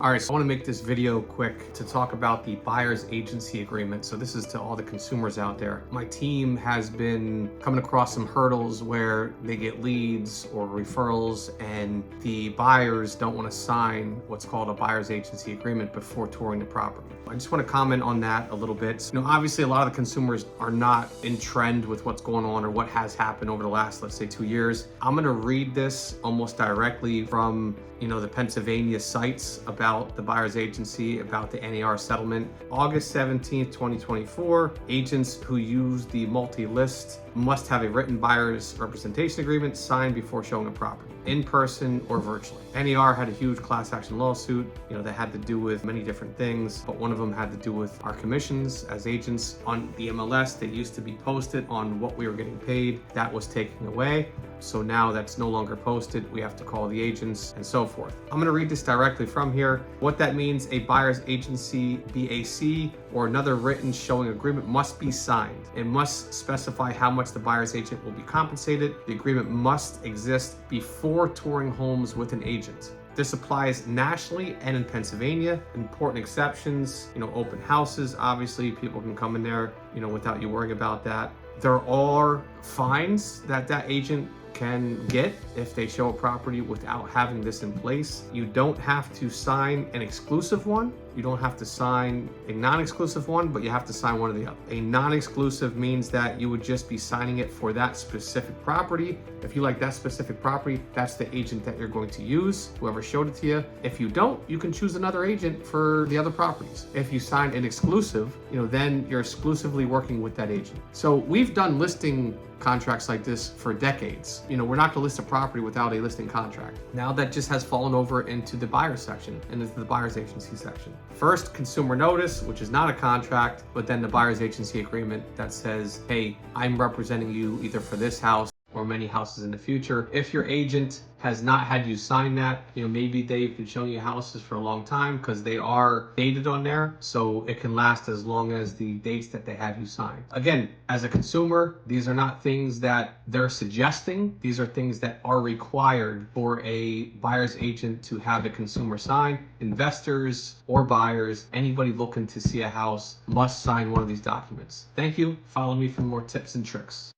All right, so I want to make this video quick to talk about the buyer's agency agreement. So this is to all the consumers out there. My team has been coming across some hurdles where they get leads or referrals and the buyers don't want to sign what's called a buyer's agency agreement before touring the property. I just want to comment on that a little bit. Obviously a lot of the consumers are not in trend with what's going on or what has happened over the last, let's say, 2 years. I'm going to read this almost directly from the Pennsylvania sites about the buyer's agency, about the NAR settlement. August 17th, 2024, agents who use the multi-list must have a written buyer's representation agreement signed before showing a property, in person or virtually. NAR had a huge class action lawsuit, that had to do with many different things, but one of them had to do with our commissions as agents on the MLS. They used to be posted on what we were getting paid. That was taken away. So now that's no longer posted. We have to call the agents and so forth. I'm going to read this directly from here. What that means: a buyer's agency BAC or another written showing agreement must be signed. It must specify how much the buyer's agent will be compensated. The agreement must exist before touring homes with an agent. This applies nationally and in Pennsylvania. Important exceptions, open houses, obviously people can come in there, without you worrying about that. There are fines that agent can get if they show a property without having this in place. You don't have to sign an exclusive one. You don't have to sign a non-exclusive one, but you have to sign one or the other. A non-exclusive means that you would just be signing it for that specific property. If you like that specific property, that's the agent that you're going to use, whoever showed it to you. If you don't, you can choose another agent for the other properties. If you sign an exclusive, then you're exclusively working with that agent. So we've done listing contracts like this for decades. We're not going to list a property without a listing contract. Now that just has fallen over into the buyer section and into the buyer's agency section. First, consumer notice, which is not a contract, but then the buyer's agency agreement that says, hey, I'm representing you either for this house or many houses in the future. If your agent has not had you sign that, maybe they've been showing you houses for a long time because they are dated on there, so it can last as long as the dates that they have you sign. Again, as a consumer, these are not things that they're suggesting. These are things that are required for a buyer's agent to have a consumer sign. Investors or buyers, anybody looking to see a house must sign one of these documents. Thank you. Follow me for more tips and tricks.